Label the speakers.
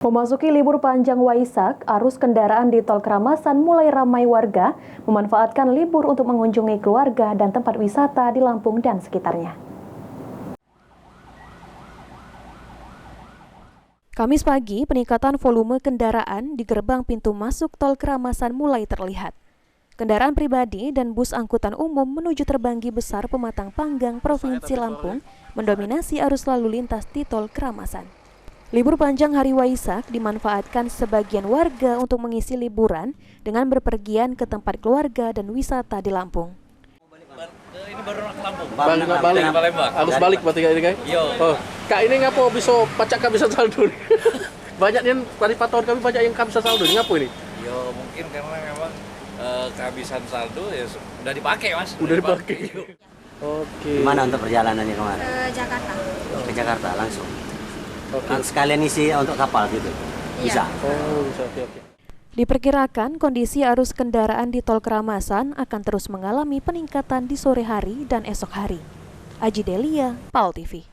Speaker 1: Memasuki libur panjang Waisak, arus kendaraan di Tol Keramasan mulai ramai warga memanfaatkan libur untuk mengunjungi keluarga dan tempat wisata di Lampung dan sekitarnya. Kamis pagi, peningkatan volume kendaraan di gerbang pintu masuk Tol Keramasan mulai terlihat. Kendaraan pribadi dan bus angkutan umum menuju Terbanggi Besar Pematang Panggang, Provinsi Lampung, mendominasi arus lalu lintas di Tol Keramasan. Libur panjang hari Waisak dimanfaatkan sebagian warga untuk mengisi liburan dengan berpergian ke tempat keluarga dan wisata di Lampung.
Speaker 2: Ini baru ke Lampung.
Speaker 3: Balik. Harus balik berarti ini kan?
Speaker 2: Iya.
Speaker 3: Oh, Kak ini ngapo bisa pacak kehabisan saldo nih? Banyak yang patokan kami banyak yang kehabisan saldo. Ini ngapo ini?
Speaker 2: Yo mungkin karena memang kehabisan saldo ya udah dipakai, Mas.
Speaker 3: Udah dipakai. Oke.
Speaker 4: Gimana untuk perjalanannya kemarin?
Speaker 5: Ke Jakarta.
Speaker 4: Ke Jakarta langsung.
Speaker 3: Oke.
Speaker 4: Sekalian isi untuk kapal gitu. Bisa.
Speaker 3: Oh, bisa. Oke.
Speaker 1: Diperkirakan kondisi arus kendaraan di Tol Keramasan akan terus mengalami peningkatan di sore hari dan esok hari. Aji Delia, PAL TV.